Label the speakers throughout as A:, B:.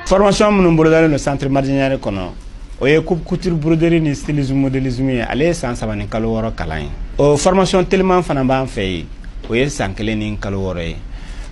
A: Formation minnu bolodalen no centre Mardianière kɔnɔ o ye coupe couture broderie ni stylisme modélisme ye ale ye san 3 ni kalo 6 kalan ye o formation tellement fana b'an fɛ ye o ye san 1 ni kalo 6 ye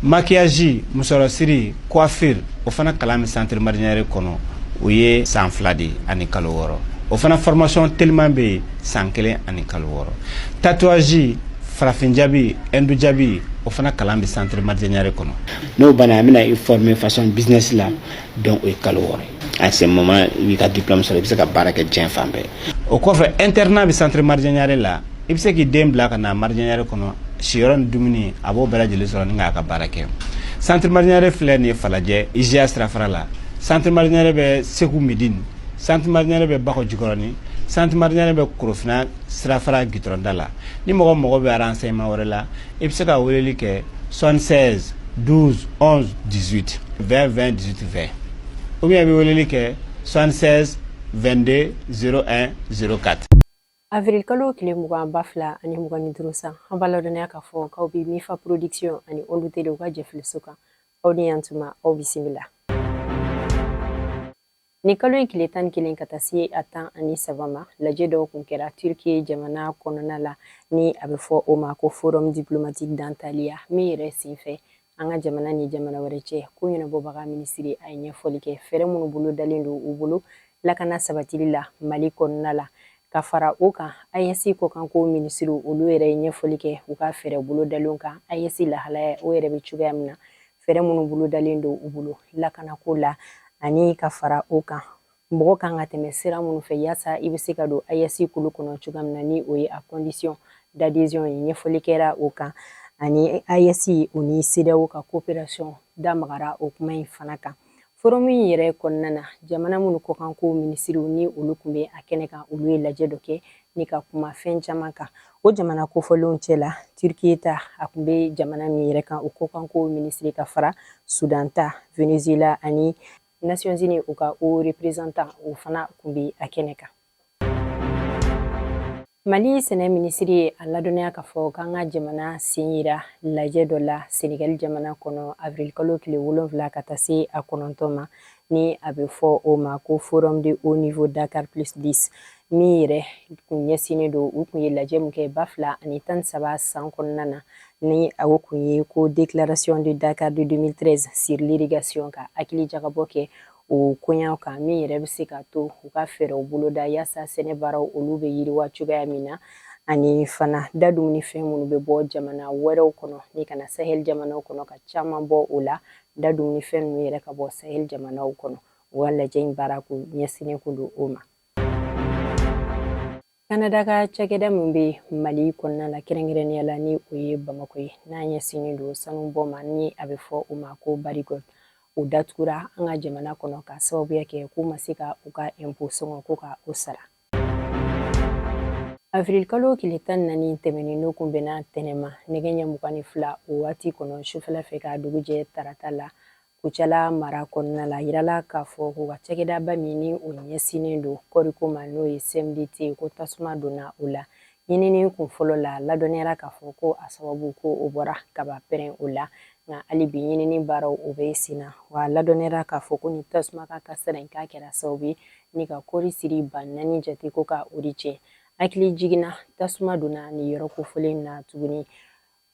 A: maquillage musorosiri coiffure o fana kalan mi centre Mardianière kɔnɔ o ye san 2 de ani kalo 6 o fana formation tellement be san 1 ani kalo 6 tatouage farafin jabi endu jabi o fana kalan bi centre Mardianière kɔnɔ
B: no bana amina i former façon business la donc o kalo 6 à ce moment i ka diplôme sɔrɔ i bɛ se ka baara kɛ diɲɛ fan bɛɛ
A: o kɔfɛ internat bi centre Mardianière la i bɛ se k'i den bila ka na Mardianière kɔnɔ siyɔrɔ ni dumuni a b'o bɛɛ lajɛlen sɔrɔ ni k'a ka baara kɛ centre Mardianière filɛ nin ye Falajɛ IGA sirafara la centre Mardianière bɛ Segu Médine centre Mardianière bɛ Bakɔ Jikɔrɔni centre Mardianière bɛ Korofina sirafara gitɔrɔnda la ni mɔgɔ bɛ renseignement wɛrɛ la i bɛ se ka weleli kɛ 76 12 11 18 20 20 18 20 ou bien i bɛ weleli kɛ 76 22 01 04.
C: Avril kalo kile mugan ba fila ani mugan ni duuru san an b'a ladɔnniya k'a fɔ k'aw bɛ Mifa production ani Ondu Tele u ka jɛfiliso kan aw ni yan tuma aw bisimila. Ni kalo in tile 11 ka taa se a 13 ma lajɛ dɔw kun kɛra Turki jamana kɔnɔna la ni a bɛ fɔ o ma ko forum diplomatique d'Antalya min yɛrɛ senfɛ an ka jamana ni jamana wɛrɛ cɛ ko ɲɛnabɔbaga minisiri a ye ɲɛfɔli kɛ fɛɛrɛ minnu bolo dalen don u bolo lakana sabatili la Mali kɔnɔna la ka fara o kan AES ko kan ko minisiri olu yɛrɛ ye ɲɛfɔli kɛ u ka fɛɛrɛ bolo dalen kan AES lahalaya o yɛrɛ bɛ cogoya min na fɛɛrɛ minnu bolo dalen don u bolo lakana ko la ani ka fara o kan mɔgɔ kan ka tɛmɛ sira minnu fɛ yaasa i bɛ se ka don AES kolo kɔnɔ cogoya min na ni o ye a condition d'adhésion ye ɲɛfɔli kɛra o kan ani AES o ni CEDEAO ka coopération damagara o kuma in fana kan forum in yɛrɛ kɔnɔna na jamana minnu ko kan ko minisiriw ni olu kun bɛ a kɛnɛ kan olu ye lajɛ dɔ kɛ ni ka kuma fɛn caman kan o jamana kofɔlenw cɛ la Turki ta a kun bɛ jamana min yɛrɛ kan o ko kan ko minisiri ka fara Sudan ta Venezuela ani Nations Unies u ka o représentant o fana kun bɛ a kɛnɛ kan. Mali sɛnɛ minisiri ye a ladɔnniya k'a fɔ k'an ka jamana sen yira lajɛ dɔ la Senegal jamana kɔnɔ avril kalo tile 7 ka taa se a 9 ma ni a bɛ fɔ o ma ko forum de haut niveau Dakar plus 10 min yɛrɛ kun ɲɛsinnen don u kun ye lajɛ mun kɛ 2013 san kɔnɔna na ni a kun ye ko déclaration de Dakar de 2013 sur l'irrigation ka hakili jagabɔ kɛ o koɲaw kan min yɛrɛ bɛ se ka to u ka fɛɛrɛw boloda yaasa sɛnɛ baaraw olu bɛ yiriwa cogoya min na ani fana da dumuni fɛn minnu bɛ bɔ jamana wɛrɛw kɔnɔ ni kana Sahel jamanaw kɔnɔ ka caman bɔ o la da dumuni fɛn ninnu yɛrɛ ka bɔ Sahel jamanaw kɔnɔ u ka lajɛ in baara kun ɲɛsinnen kun don o ma. Canada ka cakɛda min bɛ Mali kɔnɔna la kɛrɛnkɛrɛnnenya la ni o ye Bamako ye n'a ɲɛsinnen don sanu bɔ ma ni a bɛ fɔ o ma ko Baricot o datugura an ka jamana kɔnɔ ka sababuya kɛ k'u ma se ka u ka impôt sɔngɔ ko ka o sara. Avril kalo tile 14 tɛmɛnen n'o kun bɛnna tɛnɛma nɛgɛ ɲɛ 22 o waati kɔnɔ sufɛla fɛ ka dugu jɛ tarata la Kucala mara kɔnɔna la yirala k'a fɔ ko ka cakɛdaba min ni o ɲɛsinnen don kɔriko ma n'o ye CMDT ko tasuma donna o la ɲinini kun fɔlɔ la ladɔnniyara k'a fɔ ko a sababu ko o bɔra kaba pɛrɛn o la nka hali bi ɲinini baaraw o bɛ sen na wa ladɔnniyara k'a fɔ ko ni tasuma ka kasara in k'a kɛra sababu ye ni ka kɔri siri ba 4 jate ko ka o de tiɲɛ hakili jiginna tasuma donna ni yɔrɔ kofɔlen na tuguni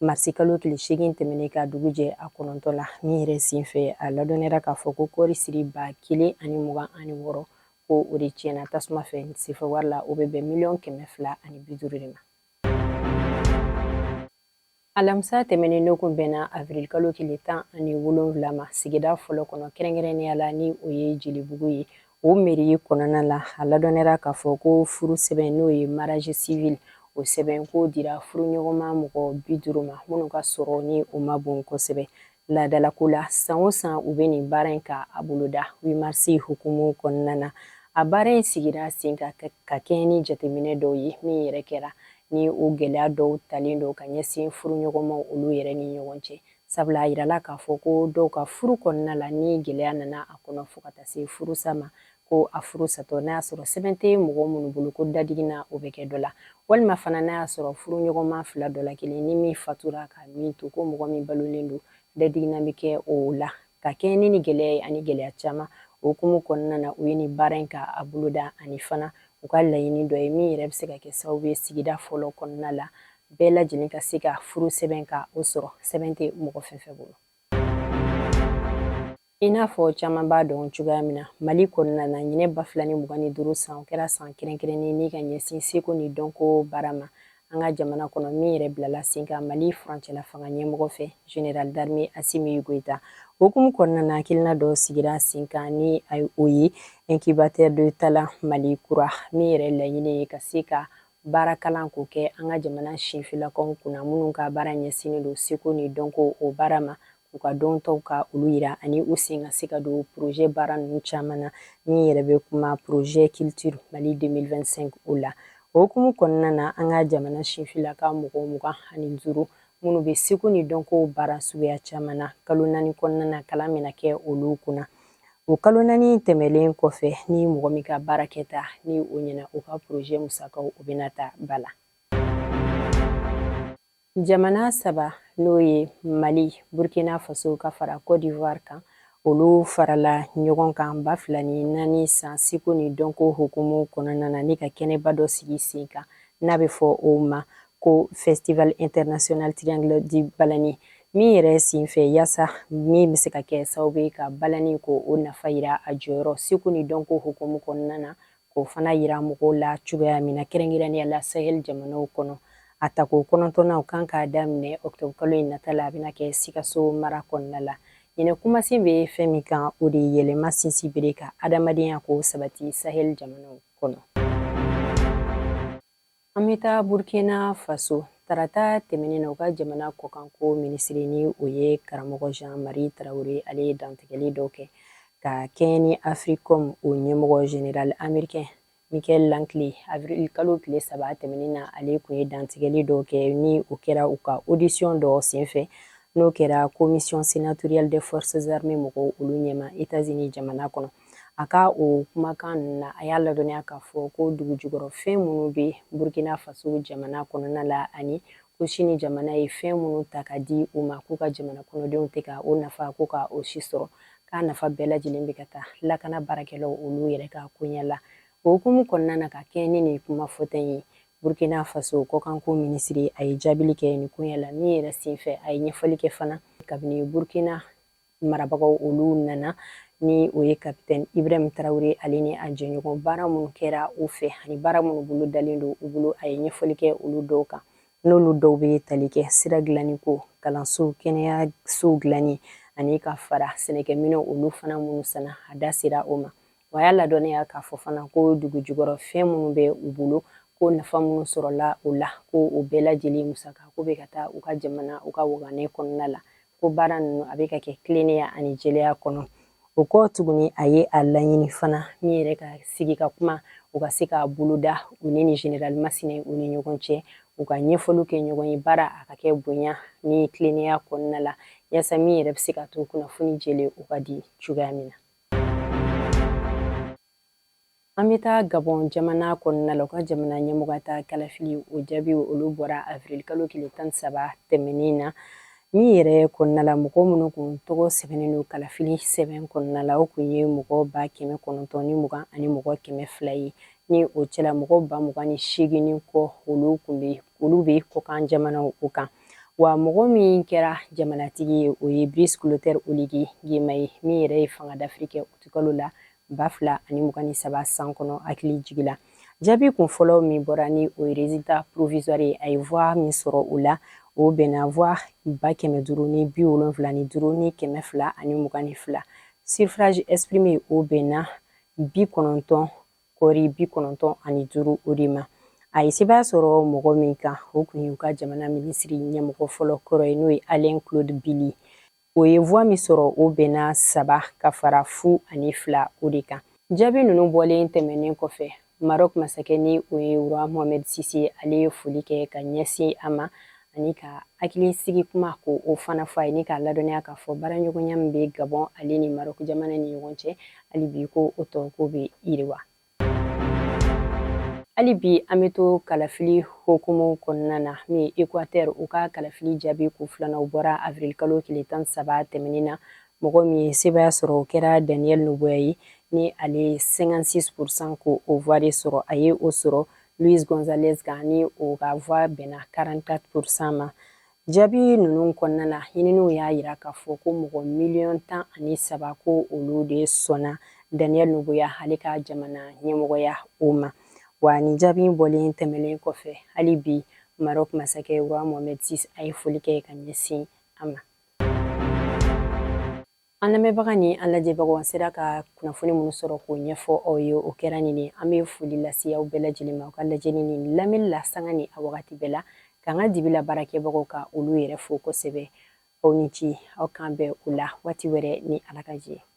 C: marisi kalo tile 8 tɛmɛnen ka dugu jɛ a 9 la min yɛrɛ senfɛ a ladɔnniyara k'a fɔ ko kɔri siri ba 126 ko o de tiɲɛna tasuma fɛ sifɛ wari la o bɛ bɛn $250 de ma. Alamisa tɛmɛnen n'o kun bɛnna avril kalo tile 17 ma sigida fɔlɔ kɔnɔ kɛrɛnkɛrɛnnenya la ni o ye Jelibugu ye o mairie kɔnɔna la a ladɔnniyara k'a fɔ ko furu sɛbɛn n'o ye mariage civil o sɛbɛn ko dira furuɲɔgɔnma mɔgɔ 50 ma minnu ka sɔrɔ ni o ma bon kosɛbɛ laadalako la san o san u bɛ nin baara in ka a boloda 8 marisi hukumu kɔnɔna na a baara in sigira sen ka kɛ ni jateminɛ dɔw ye min yɛrɛ kɛra ni o gɛlɛya dɔw talen don ka ɲɛsin furuɲɔgɔnmaw olu yɛrɛ ni ɲɔgɔn cɛ sabula a yirala k'a fɔ ko dɔw ka furu kɔnɔna la ni gɛlɛya nana a kɔnɔ fo ka taa se furusa ma ko a furu satɔ n'a y'a sɔrɔ sɛbɛn tɛ mɔgɔ minnu bolo ko dadigina o bɛ kɛ dɔ la walima fana n'a y'a sɔrɔ furu ɲɔgɔnma fila dɔ la kelen ni min fatura ka min to ko mɔgɔ min balolen don dadigina bɛ kɛ o la ka kɛ ni gɛlɛya ye ani gɛlɛya caman o hukumu kɔnɔna na u ye nin baara in ka a boloda ani fana u ka laɲini dɔ ye min yɛrɛ bɛ se ka kɛ sababu ye sigida fɔlɔ kɔnɔna la bɛɛ lajɛlen ka se ka furu sɛbɛn ka o sɔrɔ sɛbɛn tɛ mɔgɔ fɛn fɛn bolo. I n'a fɔ caman b'a dɔn cogoya min na Mali kɔnɔna na ɲinɛ 2025 san o kɛra san kɛrɛnkɛrɛnnen ni ka ɲɛsin seko ni dɔnko baara ma an ka jamana kɔnɔ min yɛrɛ bilala sen kan Mali furancɛla fanga ɲɛmɔgɔ fɛ Général d'armée Assimi Goïta hukumu kɔnɔna na hakilina dɔ sigira sen kan ni o ye incubateur de talent Mali kura min yɛrɛ laɲini ye ka se ka baara kalan k'o kɛ an ka jamana sinfilakaw kunna minnu ka baara ɲɛsinnen don seko ni dɔnko o baara ma u ka dɔntaw ka olu yira ani u sen ka se ka don projet baara ninnu caman na min yɛrɛ bɛ kuma projet culture Mali 2025 o la o hukumu kɔnɔna na an ka jamana sinfilaka mɔgɔ 25 minnu bɛ seko ni dɔnko baara suguya caman na kalo 4 kɔnɔna na kalan bɛna kɛ olu kunna o kalo 4 tɛmɛlen kɔfɛ ni mɔgɔ min ka baara kɛta ni o ɲɛna o ka projet musakaw o bɛna ta ba la. Jamana saba n'o ye Mali, Burkina Faso ka fara Côte d'Ivoire kan olu farala ɲɔgɔn kan 2004 san seko ni dɔnko hukumu kɔnɔna na ni ka kɛnɛba dɔ sigi sen kan n'a bɛ fɔ o ma ko Festival International Triangle du Balani min yɛrɛ sen fɛ yaasa min bɛ se ka kɛ sababu ye ka balani ko o nafa yira a jɔyɔrɔ seko ni dɔnko hukumu kɔnɔna na k'o fana yira mɔgɔw la cogoya min na kɛrɛnkɛrɛnnenya la Sahel jamanaw kɔnɔ a tako 9nan kan k'a daminɛ octobre kalo in nata la a bɛna kɛ Sikaso mara kɔnɔna la ɲinɛ kumasen bɛ fɛn min kan o de ye yɛlɛma sinsin bere ka adamadenya ko sabati Sahel jamanaw kɔnɔ. An bɛ taa Burkina Faso tarata tɛmɛnen na u ka jamana kɔkanko minisiri ni o ye karamɔgɔ Jean-Marie Traoré ale ye dantigɛli dɔw kɛ ka kɛɲɛ ni Africom o ɲɛmɔgɔ général américain Michael Langley avril kalo tile 3 tɛmɛnen na ale kun ye dantigɛli dɔw kɛ ni o kɛra u ka audition dɔ senfɛ n'o kɛra commission sénatoriale des forces armées mɔgɔw olu ɲɛma États-Unis jamana kɔnɔ a ka o kumakan ninnu na a y'a ladɔnniya k'a fɔ ko dugujukɔrɔ fɛn minnu bɛ Burkina Faso jamana kɔnɔna la ani ko sini jamana ye fɛn minnu ta ka di u ma k'u ka jamana kɔnɔdenw tɛ ka o nafa ko ka o si sɔrɔ k'a nafa bɛɛ lajɛlen bɛ ka taa lakana baarakɛlaw olu yɛrɛ ka koɲɛ la o hukumu kɔnɔna na ka kɛ ni nin kuma fɔten ye Burkina Faso kɔkanko minisiri a ye jaabili kɛ nin koɲɛ la min yɛrɛ senfɛ a ye ɲɛfɔli kɛ fana kabini Burkina marabagaw olu nana ni o ye capitaine Ibrahim Traoré ale ni a jɛɲɔgɔn baara minnu kɛra u fɛ ani baara minnu bolo dalen don u bolo a ye ɲɛfɔli kɛ olu dɔw kan n'olu dɔw bɛ tali kɛ sira dilanni ko kalanso kɛnɛyasow dilanni ani ka fara sɛnɛkɛminɛw olu fana minnu sanna a da sera o ma wa y'a ladɔnniya k'a fɔ fana ko dugujukɔrɔ fɛn minnu bɛ u bolo ko nafa minnu sɔrɔla o la ko o bɛɛ lajɛlen musaka ko bɛ ka taa u ka jamana u ka waganɛ kɔnɔna la ko baara ninnu a bɛ ka kɛ tilennenya ani jɛlenya kɔnɔ o kɔ tuguni a ye a laɲini fana min yɛrɛ ka sigi ka kuma u ka se k'a boloda u ni général Massinɛ u ni ɲɔgɔn cɛ u ka ɲɛfɔliw kɛ ɲɔgɔn ye baara a ka kɛ bonya ni tilennenya kɔnɔna la yaasa min yɛrɛ bɛ se ka to kunnafoni jɛlen u ka di cogoya min na. An bɛ taa Gabon jamana kɔnɔna la u ka jamana ɲɛmɔgɔ ta kalafili o jaabi olu bɔra avril kalo tile 13 tɛmɛnen na min yɛrɛ kɔnɔna la mɔgɔ minnu kun tɔgɔ sɛbɛnnen don kalafili sɛbɛn kɔnɔna la o kun ye mɔgɔ 920 ani mɔgɔ 200 ye ni o cɛla mɔgɔ 28 kɔ olu bɛ kɔkan jamanaw o kan wa mɔgɔ min kɛra jamanatigi ye o ye Brice Clotaire Oligui Nguema ye min yɛrɛ ye fanga d'Afrique kɛ o kalo la 2023 san kɔnɔ hakili jigila jaabi kun fɔlɔ min bɔra ni o ye résultat provisoire ye a ye voix min sɔrɔ o la o bɛnna voix 575 ni 222 suffrage exprimé o bɛnna 95 o de ma a ye sɛbɛn sɔrɔ mɔgɔ min kan o kun ye u ka jamana minisiri ɲɛmɔgɔ fɔlɔ kɔrɔ ye n'o ye Alain Claude Billy o ye voix min sɔrɔ o bɛnna 3 ka fara 2 o de kan jaabi ninnu bɔlen tɛmɛnen kɔfɛ Maroc masakɛ ni o ye roi Mohamed Sise ale ye foli kɛ ka ɲɛsin a ma ani ka hakili sigi kuma ko o fana fɔ a ye ni k'a ladɔnniya k'a fɔ baaraɲɔgɔnya min bɛ Gabon ale ni Maroc jamana ni ɲɔgɔn cɛ hali bi ko o tɔ ko bɛ yiriwa. Hali bi an bɛ to kalafili hokumu kɔnɔna na min ye Equateur u ka kalafili jaabi ko filanan bɔra avril kalo tile 13 tɛmɛnen na mɔgɔ min ye sebaya sɔrɔ o kɛra Daniel Noboya ye ni ale 56% ko o voix de sɔrɔ a ye o sɔrɔ Luis Gonzalez kan ni o ka voix bɛnna 44% ma. Jaabi ninnu kɔnɔna na ɲininiw y'a yira k'a fɔ ko mɔgɔ 13 ko olu de sɔnna Daniel Noboya ale ka jamana ɲɛmɔgɔya o ma. Wa ni jaabi bɔlen tɛmɛlen kɔfɛ hali bi Maroc masakɛ Roi Mohamed VI a ye foli kɛ ka ɲɛsin a ma. An lamɛnbaga ni an lajɛbagaw an sera ka kunnafoni minnu sɔrɔ k'o ɲɛfɔ aw ye o kɛra nin ye an bɛ foli lase aw bɛɛ lajɛlen ma aw ka lajɛli ni lamɛnni la sanga ni a wagati bɛɛ la k'an ka dibila baarakɛbagaw ka olu yɛrɛ fo kosɛbɛ aw ni ci aw kan bɛn o la waati wɛrɛ ni Ala ka jɛ.